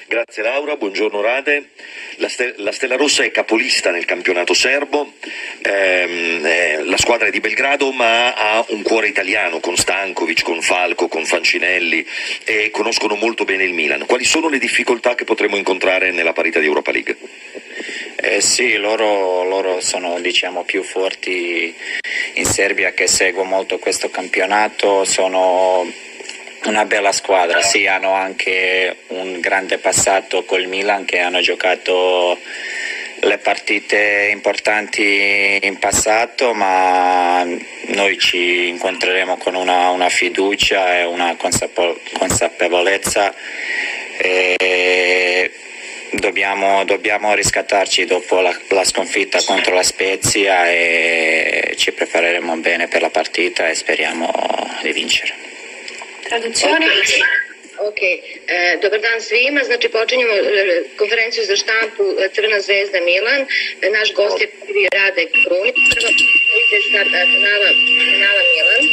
Grazie Laura, buongiorno Rade. La Stella Rossa è capolista nel campionato serbo, la squadra è di Belgrado ma ha un cuore italiano con Stankovic, con Falco, con Fancinelli e conoscono molto bene il Milan. Quali sono le difficoltà che potremo incontrare nella parità di Europa League? Sì, loro sono più forti in Serbia, che seguo molto questo campionato, sono una bella squadra, sì, hanno anche un grande passato col Milan, che hanno giocato le partite importanti in passato, ma noi ci incontreremo con una fiducia e una consapevolezza. Dobbiamo riscattarci dopo la sconfitta contro la Spezia e ci prepareremo bene per la partita e speriamo di vincere. Traduzione? Ok, dobar dan svima, znači počinjemo konferenciju za štampu Crvena zvezda Milan, naš gost je prvi Rade Krunić, prva sa kanala Milan.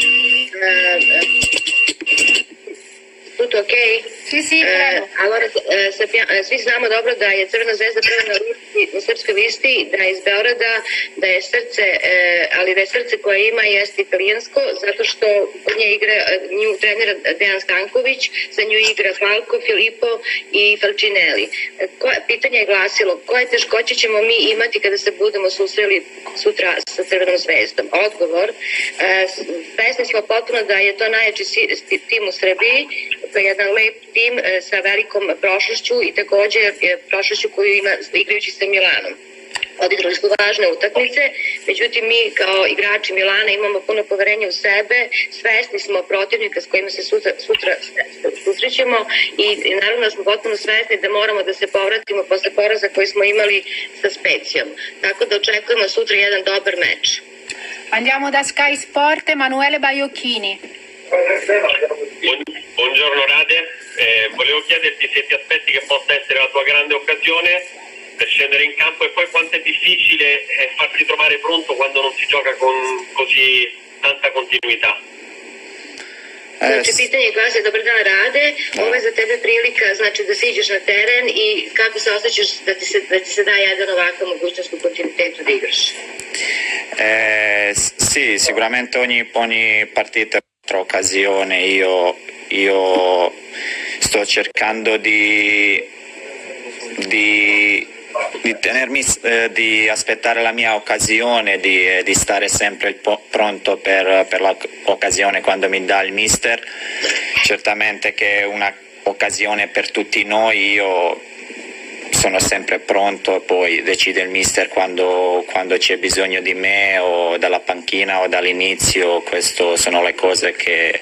Tutto ok? Sì, prego. Allora, svi znamo dobro da je Crvena zvezda prva na srpskoj listi, da je iz Beograda, da je srce, ali da je srce koje ima jeste italijansko, zato što kod nju trenira Dejan Stanković, za nju igra Falco, Filippo i Falcinelli. Pitanje je glasilo, koje teškoće ćemo mi imati kada se budemo susreli sutra sa Crvenom zvezdom? Odgovor, svesni smo potpuno da je to najjači tim u Srbiji, to je jedan lep tim sa velikom prošlošću i također prošlošću koju ima igrajući sa Milanom. Odigrali smo važne utakmice, međutim mi kao igrači Milana imamo puno poverenja u sebe, svesni smo protivnika s kojima se sutra susrećemo i naravno smo potpuno svesni da moramo da se povratimo posle poraza koji smo imali sa Specijom. Tako da očekujemo sutra jedan dobar meč. Andiamo da Sky Sport, Emanuele Baiocchini. Buongiorno Rade, volevo chiederti se ti aspetti che possa essere la tua grande occasione per scendere in campo e poi quanto è difficile farsi trovare pronto quando non si gioca con così tanta continuità. Znači, pitanje glasi, dobar dan Rade, ovo je za tebe prilika, znači da siđeš na teren i kako se osjećaš da ti se da jedan ovakva mogućnost u kontinuitetu da igraš? Sì, sicuramente ogni partita è un'altra occasione, io sto cercando di aspettare la mia occasione, di stare sempre pronto per l'occasione quando mi dà il mister. Certamente che è un'occasione per tutti noi, io sono sempre pronto, poi decide il mister quando c'è bisogno di me, o dalla panchina o dall'inizio. Queste sono le cose che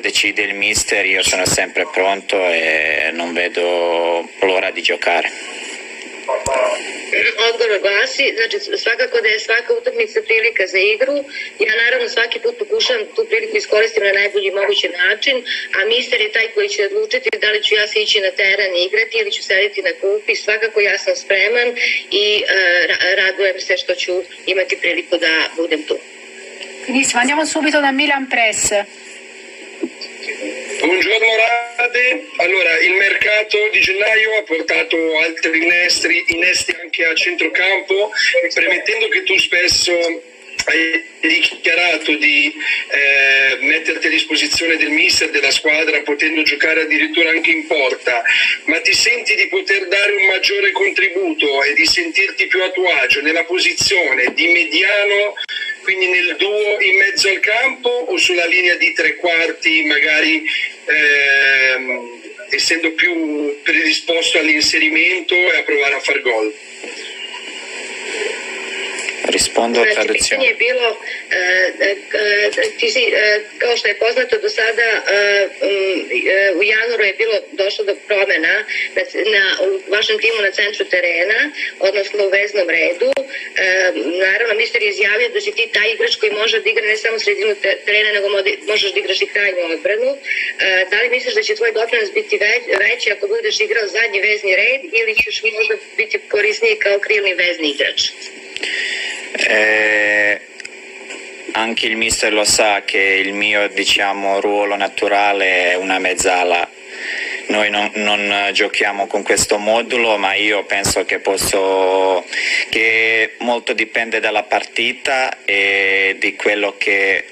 decide il mister, io sono sempre pronto e non vedo l'ora di giocare. Odgovor glasi, znači svakako da je svaka utakmica prilika za igru. Ja naravno svaki put pokušavam tu priliku iskoristiti na najbolji mogući način, a mister je taj koji će odlučiti da li ću ja se ići na teren i igrati ili ću sediti na klupi. Svakako ja sam spreman i radujem se što ću imati priliku da budem tu. Benissimo, andiamo subito da Milan Press. Buongiorno Rade, allora il mercato di gennaio ha portato altri innesti anche a centrocampo, premettendo che tu spesso hai dichiarato di metterti a disposizione del mister, della squadra, potendo giocare addirittura anche in porta, ma ti senti di poter dare un maggiore contributo e di sentirti più a tuo agio nella posizione di mediano, quindi nel duo in mezzo al campo, o sulla linea di tre quarti, magari essendo più predisposto all'inserimento e a provare a far gol? Rispondo a traduzione. Pitanje je bilo, kao što je poznato do sada, u januaru je došlo do promjena u vašem timu na centru terena, odnosno u veznom redu. Naravno, mister je izjavio da si ti taj igrač koji može da igra ne samo sredinu terena, nego možeš da igraš i krajnju odbranu. Da li misliš da će tvoj doprinos biti veći ako budeš igrao zadnji vezni red, ili ćeš možda biti korisniji kao krilni vezni igrač? Anche il mister lo sa che il mio ruolo naturale è una mezzala. noi non giochiamo con questo modulo, ma io penso che molto dipende dalla partita e di quello che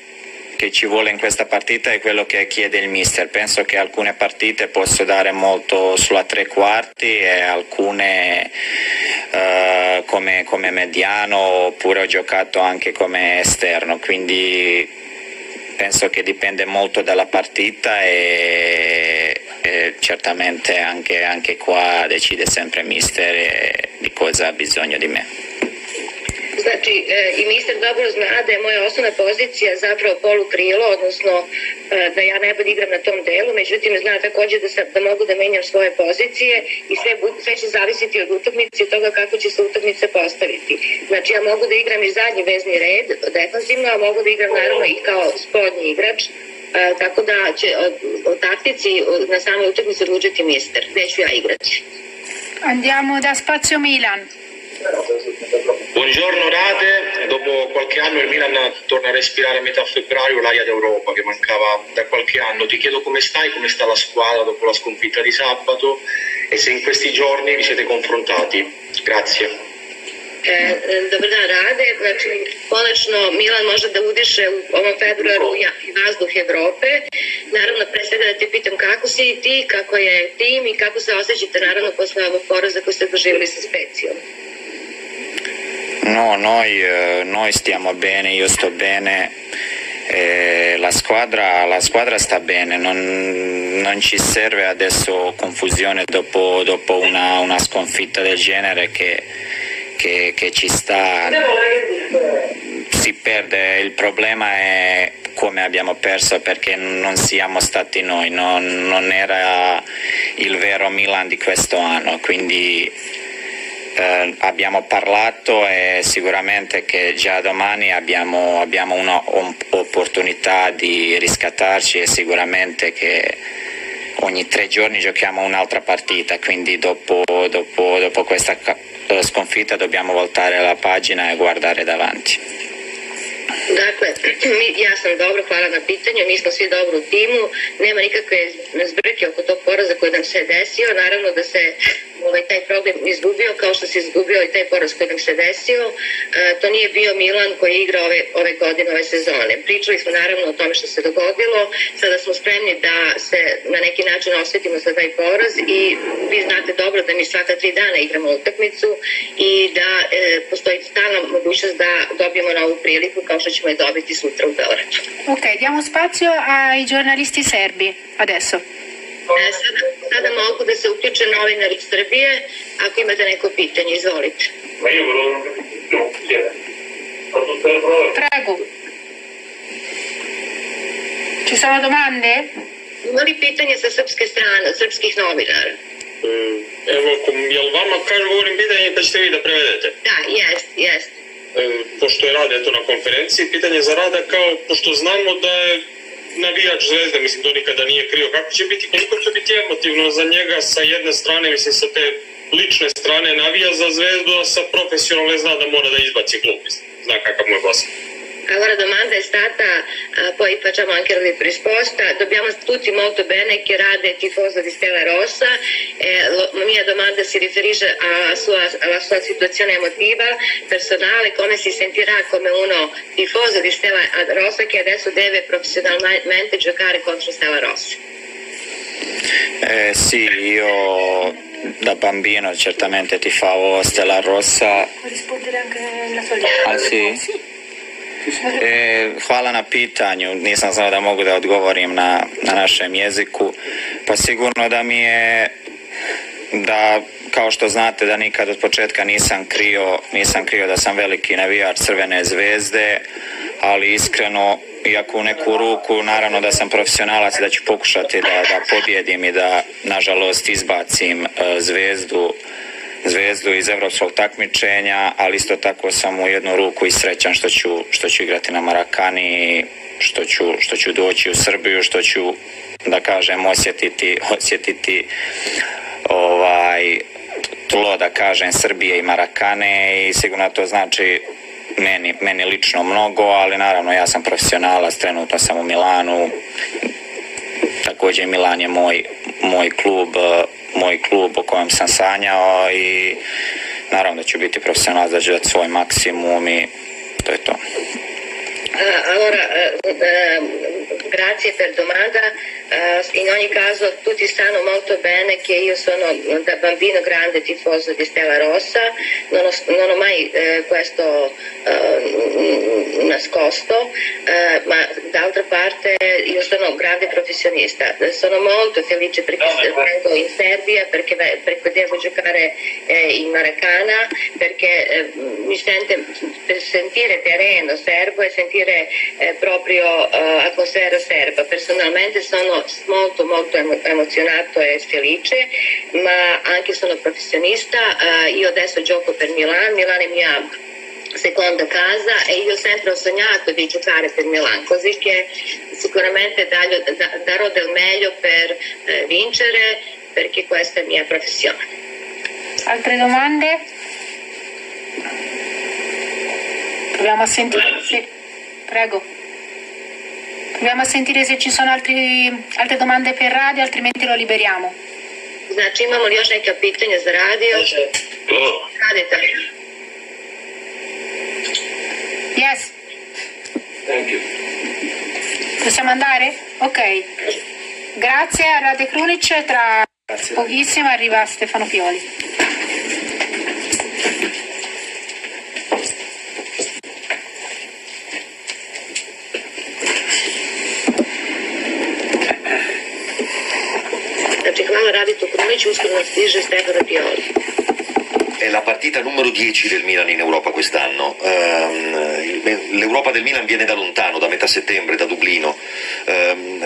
ci vuole in questa partita e quello che chiede il mister. Penso che alcune partite posso dare molto sulla tre quarti e alcune come mediano, oppure ho giocato anche come esterno, quindi penso che dipende molto dalla partita e certamente anche qua decide sempre il mister di cosa ha bisogno di me. Znači, i ministar dobro zna da je moja osnovna pozicija zapravo polukrilo, odnosno da ja najbolje igram na tom delu, međutim zna također da mogu da menjam svoje pozicije i sve će zavisiti od utakmice i toga kako će se utakmice postaviti. Znači, ja mogu da igram i zadnji vezni red defanzivno, a mogu da igram naravno i kao spodnji igrač, tako da će o taktici na samoj utakmici odlučiti mister, gde ću ja igrati. Andiamo da Spazio Milan. Buongiorno Rade, dopo qualche anno il Milan torna a respirare a metà febbraio l'aria d'Europa che mancava da qualche anno. Ti chiedo come stai, come sta la squadra dopo la sconfitta di sabato e se in questi giorni vi siete confrontati. Grazie. Dobar dan Rade, znači konačno Milan može da udiše u ovom februaru vazduh Evrope. Naravno, pre svega da te pitam kako si ti, kako je tim i kako se osjećate naravno posle ovog poraza koji ste doživjeli sa Specijom. No, noi stiamo bene, io sto bene, la squadra sta bene, non ci serve adesso confusione dopo una sconfitta del genere che ci sta, si perde. Il problema è come abbiamo perso, perché non siamo stati noi, non era il vero Milan di questo anno, quindi abbiamo parlato e sicuramente che già domani abbiamo un'opportunità di riscattarci e sicuramente che ogni 3 giorni giochiamo un'altra partita, quindi dopo questa sconfitta dobbiamo voltare la pagina e guardare davanti. Dakle, ja sam dobro, hvala na pitanju, mi smo svi dobro u timu, nema nikakve zbrke oko tog poraza koji nam se desio, naravno da se taj problem izgubio kao što se izgubio i taj poraz koji nam se desio. To nije bio Milan koji igra ove godine, ove sezone. Pričali smo naravno o tome što se dogodilo, sada smo spremni da se na neki način osvetimo za taj poraz i vi znate dobro da mi svaka 3 dana igramo utakmicu i da postoji stalna mogućnost da dobijemo novu priliku kao što ćemo je dobiti sutra u Beogradu. Ok, diamo spazio ai giornalisti serbi adesso. Sada mogu da se uključe novinari Srbije, ako imate neko pitanje, izvolite. Prego. Ci sono domande? Ima li pitanje sa srpske strane, od srpskih novinara? Evo, jel vama govorim pitanje pa ćete vi da prevedete? Da, jest. Pošto je Rade na konferenciji, pitanje za Rada kao, pošto znamo da je navijač Zvezde, mislim, to nikada nije krio. Kako će biti, koliko će biti emotivno za njega sa jedne strane, mislim, sa te lične strane navija za Zvezdu, a sa profesionalne zna da mora da izbaci klub, mislim. Zna kakav moj boss. Allora, domanda è stata, poi facciamo anche la risposta, dobbiamo tutti molto bene che Rade è tifoso di Stella Rossa, la mia domanda si riferisce alla sua situazione emotiva, personale, come si sentirà come uno tifoso di Stella Rossa che adesso deve professionalmente giocare contro Stella Rossa. Sì, io da bambino certamente tifavo Stella Rossa. Puoi rispondere anche la tua lista? Ah, sì? Hvala na pitanju, nisam znao da mogu da odgovorim na našem jeziku. Pa sigurno da mi je, da kao što znate da nikad od početka nisam krio da sam veliki navijač Crvene Zvezde, ali iskreno, iako u neku ruku, naravno da sam profesionalac, da ću pokušati da pobjedim i da nažalost izbacim Zvezdu iz evropskog takmičenja, ali isto tako sam u jednu ruku i srećan što ću igrati na Marakani, što ću doći u Srbiju, što ću, da kažem, osjetiti tlo, da kažem, Srbije i Marakane, i sigurno to znači meni lično mnogo, ali naravno ja sam profesionalac, trenutno sam u Milanu, također Milan je moj klub u kojem sam sanjao i naravno da ću biti profesionalac, da ću dati svoj maksimum i to je to. Allora, grazie per domanda. In ogni caso tutti sanno molto bene che io sono da bambino grande tifoso di Stella Rossa, non ho mai questo nascosto, ma d'altra parte io sono un grande professionista. Sono molto felice perché vengo in Serbia, perché devo giocare in Maracana, perché mi sente per sentire terreno serbo e sentire proprio atmosfera serba. Personalmente sono molto emozionato e felice, ma anche sono professionista. Io adesso gioco per Milan è mia seconda casa e io sempre ho sognato di giocare per Milan, così che sicuramente darò del meglio per vincere, perché questa è mia professione. Altre domande? Proviamo a sentire. Sì. Prego. Proviamo a sentire se ci sono altre domande per radio, altrimenti lo liberiamo. Znači imamo li još neka pitanja za radio? Radite. Yes. Thank you. Possiamo andare? Ok. Grazie a Rade Krunic, tra pochissimo arriva Stefano Pioli. Hvala Raditu Kruniću, uskoro nam stiže Stefano Pioli. È la partita numero 10 del Milan in Europa quest'anno. L'Europa del Milan viene da lontano, da metà settembre, da Dublino.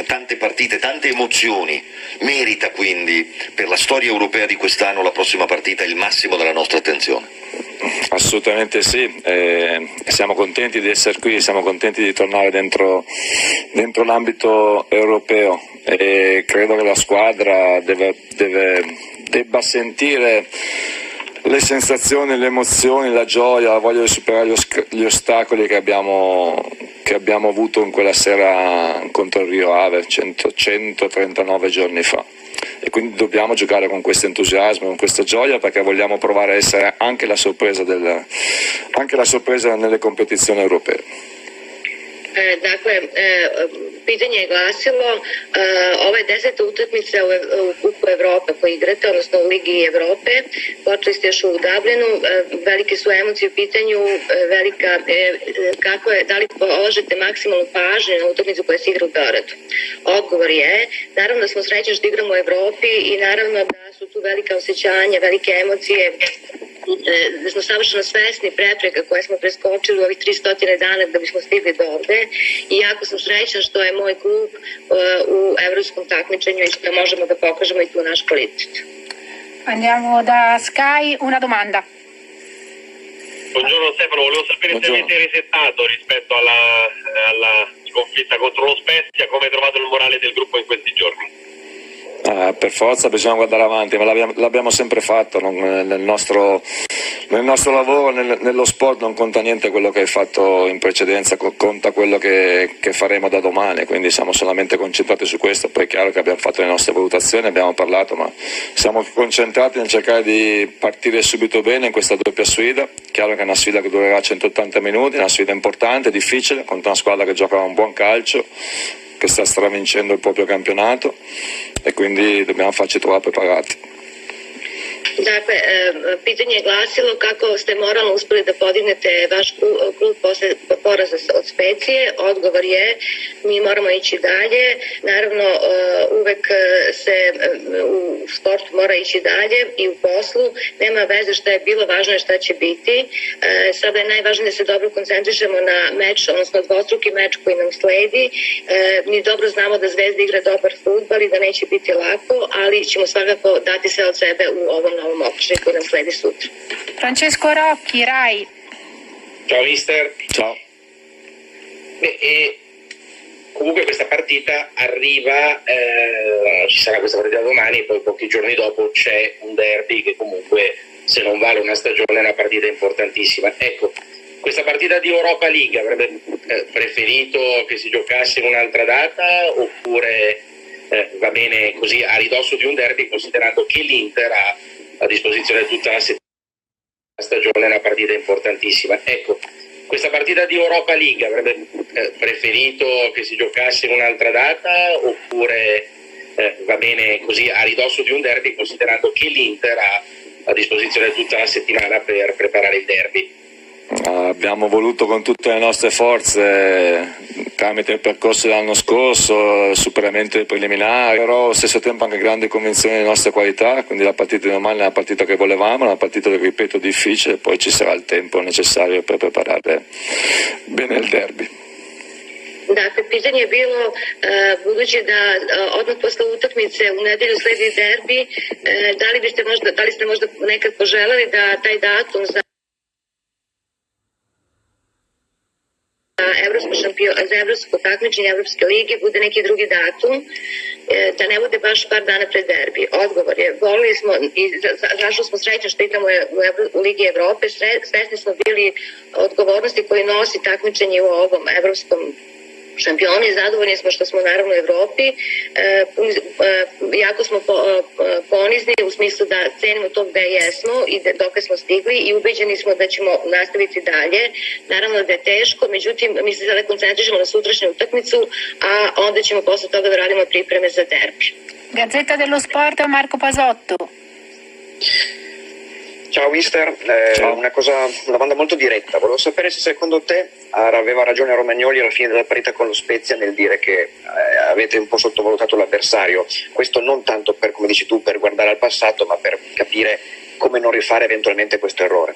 Tante partite, tante emozioni. Merita quindi per la storia europea di quest'anno la prossima partita il massimo della nostra attenzione. Assolutamente sì, siamo contenti di essere qui, siamo contenti di tornare dentro l'ambito europeo e credo che la squadra debba sentire le sensazioni, le emozioni, la gioia, la voglia di superare gli ostacoli che abbiamo avuto in quella sera contro il Rio Ave 139 giorni fa. E quindi dobbiamo giocare con questo entusiasmo, con questa gioia, perché vogliamo provare a essere anche la sorpresa nelle competizioni europee. Dakle, pitanje je glasilo, ovo je 10. utakmica u Kupu Evrope koju igrate, odnosno u Ligi Evrope. Počeli ste još u Dublinu, velike su emocije u pitanju, da li položite maksimalnu pažnju na utakmicu koja se igra u Beogradu? Odgovor je, naravno da smo srećni što igramo u Evropi i naravno da su tu velika osjećanja, velike emocije, da smo savršeno svesni prepreka koje smo preskočili u ovih 300 dana da bismo stigli do ovde i jako sam srećna što je moj klub u evropskom takmičenju i što možemo da pokažemo i tu naš kvalitet. Andiamo da Sky, una domanda. Buongiorno Stefano, volevo sapere se avete risettato rispetto alla sconfitta contro lo Spezia, come hai trovato il morale del gruppo in questi giorni? Per forza bisogna guardare avanti, ma l'abbiamo sempre fatto, nel nostro lavoro, nello sport non conta niente quello che hai fatto in precedenza, conta quello che faremo da domani, quindi siamo solamente concentrati su questo. Poi è chiaro che abbiamo fatto le nostre valutazioni, abbiamo parlato, ma siamo concentrati nel cercare di partire subito bene in questa doppia sfida. Chiaro che è una sfida che durerà 180 minuti, una sfida importante, difficile, contro una squadra che gioca un buon calcio, che sta stravincendo il proprio campionato e quindi dobbiamo farci trovare preparati. Dakle, pitanje je glasilo kako ste moralno uspeli da podignete vaš klub posle poraza od Specije. Odgovor je, mi moramo ići dalje. Naravno, uvek se u sportu mora ići dalje i u poslu. Nema veze šta je bilo, važno je šta će biti. Sada je najvažnije da se dobro koncentrišemo na meč, odnosno dvostruki meč koji nam sledi. Mi dobro znamo da Zvezda igra dobar fudbal i da neće biti lako, ali ćemo svakako dati sve od sebe u ovom novom okršaju koji nam sledi sutra. Francesco Rocchi, Rai. Ciao mister. Ciao. Comunque questa partita arriva, ci sarà questa partita domani e poi pochi giorni dopo c'è un derby che comunque, se non vale una stagione, è una partita importantissima. Ecco, questa partita di Europa League avrebbe preferito che si giocasse in un'altra data oppure va bene così a ridosso di un derby, considerando che l'Inter ha a disposizione tutta la stagione, una partita importantissima. Ecco, questa partita di Europa League avrebbe preferito che si giocasse in un'altra data, oppure va bene così a ridosso di un derby, considerando che l'Inter ha a disposizione tutta la settimana per preparare il derby? Abbiamo voluto con tutte le nostre forze, tramite il percorso dell'anno scorso, il superamento dei preliminari, però allo stesso tempo anche grande convinzione delle nostre qualità, quindi la partita di domani è una partita che volevamo, una partita, ripeto, difficile, poi ci sarà il tempo necessario per preparare bene il derby. Dakle, pitanje je bilo, budući da odmah posle utakmice u nedelju sledi derbi, da li ste možda nekad poželeli da taj datum za evropsko takmičenje Evropske lige bude neki drugi datum, da ne bude baš par dana pred derbi. Odgovor je, volili smo i zašto smo srećni što igramo u Ligi Evrope, svesni smo bili odgovornosti koje nosi takmičenje u ovom evropskom šampionu i zadovoljni smo što smo naravno u Evropi. Jako smo ponizni u smislu da cenimo to gde jesmo i dokle smo stigli i ubeđeni smo da ćemo nastaviti dalje. Naravno da je teško, međutim mi se sada koncentrišemo na sutrašnju utakmicu, a onda ćemo posle toga da radimo pripreme za derbi. Gazzetta dello Sport, Marco Pasotto. Ciao mister, una domanda molto diretta, volevo sapere se secondo te aveva ragione Romagnoli alla fine della partita con lo Spezia nel dire che avete un po' sottovalutato l'avversario, questo non tanto per, come dici tu, per guardare al passato, ma per capire come non rifare eventualmente questo errore.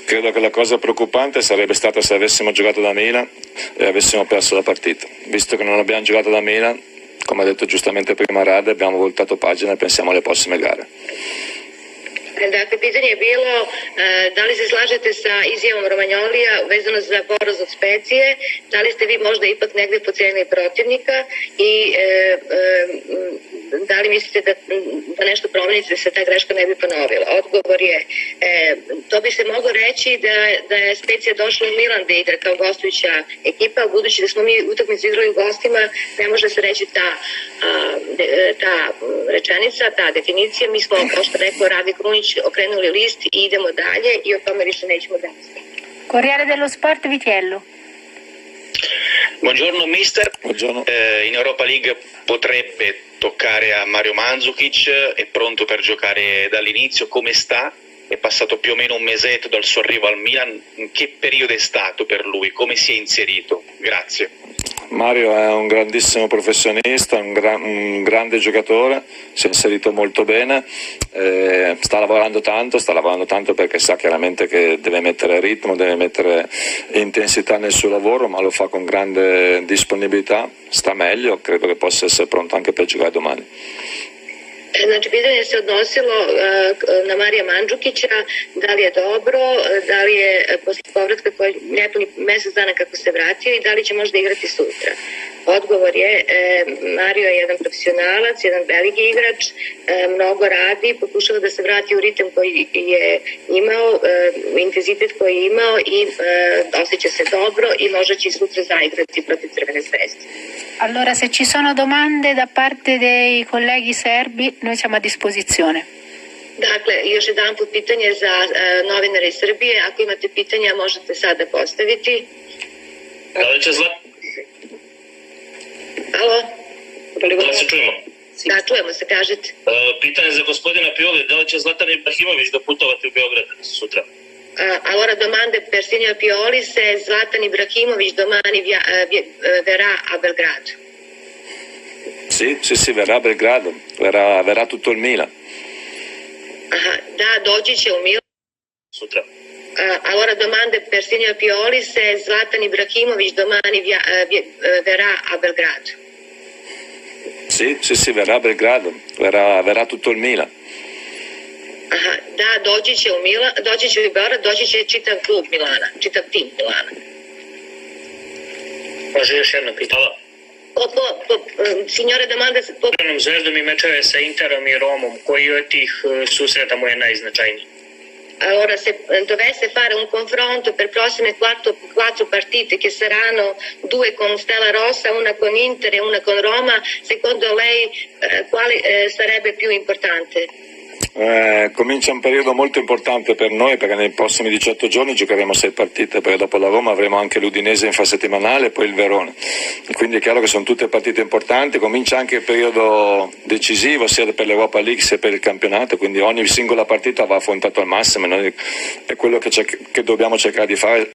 Credo che la cosa preoccupante sarebbe stata se avessimo giocato da Milan e avessimo perso la partita, visto che non abbiamo giocato da Milan, come ha detto giustamente prima Rade, abbiamo voltato pagina e pensiamo alle prossime gare. Dakle, pitanje je bilo da li se slažete sa izjavom Romagnolija vezano za poraz od Specije, da li ste vi možda ipak negdje pocijenili protivnika i da li mislite da nešto promenite da se ta greška ne bi ponovila. Odgovor je, to bi se moglo reći da je Specija došla u Milan da igra kao gostujuća ekipa, budući da smo mi utakmicu igrali u gostima, ne može se reći ta rečenica, ta definicija. Mi smo, kao što rekao Rade Krunić, okrenuli list i idemo dalje i o tome više nećemo danas. Corriere dello Sport, Vitiello. Buongiorno mister. Buongiorno. In Europa League potrebbe toccare a Mario Mandzukic, è pronto per giocare dall'inizio, come sta? È passato più o meno un mesetto dal suo arrivo al Milan, in che periodo è stato per lui, come si è inserito? Grazie. Mario è un grandissimo professionista, un grande giocatore, si è inserito molto bene, sta lavorando tanto perché sa chiaramente che deve mettere ritmo, deve mettere intensità nel suo lavoro, ma lo fa con grande disponibilità, sta meglio, credo che possa essere pronto anche per giocare domani. Znači, pitanje se odnosilo na Marija Mandžukića, da li je dobro, da li je posle povratka koji nepuni mjesec dana kako se vratio i da li će možda igrati sutra. Odgovor je, Mario je jedan profesionalac, jedan veliki igrač, mnogo radi, pokušava da se vrati u ritam koji je imao, intenzitet koji je imao i osjeća se dobro i možda će sutra zaigrati protiv Crvene zvezde. Allora, se ci sono domande da parte dei colleghi serbi, noi siamo a disposizione. Dakle, još jedan put pitanje za novinare iz Srbije. Ako imate pitanja, možete sada postaviti. Da li će Alo? Da li se čujemo? Da, čujemo se, kažete. Pitanje za gospodina Pioli, da li će Zlatan Ibrahimović doputovati u Beograd sutra? Allora, domande per signor Pioli se Zlatan Ibrahimović domani verrà a Belgrado. Sì, verrà a Belgrado, verrà tutto il Milan. Da, doći će u Milan sutra. Allora, domande per signor Pioli se Zlatan Ibrahimović domani verrà a Belgrado. Sì, verrà a Belgrado, verrà tutto il Milan. Da, doći će u Beograd, doći će čitav klub Milana, čitav tim Milana. Može još jedno pitanje. Signore domanda po Zvezdom i mečeve sa Interom i Romom, koji od tih susreta mu je najznačajniji? Allora, se dovesse fare un confronto per prossime quattro partite, che saranno 2 con Stella Rossa, una con Inter e una con Roma, secondo lei quale sarebbe più importante? Comincia un periodo molto importante per noi, perché nei prossimi 18 giorni giocheremo 6 partite, perché dopo la Roma avremo anche l'Udinese infrasettimanale e poi il Verona, quindi è chiaro che sono tutte partite importanti. Comincia anche il periodo decisivo sia per l'Europa League sia per il campionato, quindi ogni singola partita va affrontata al massimo, è quello che dobbiamo cercare di fare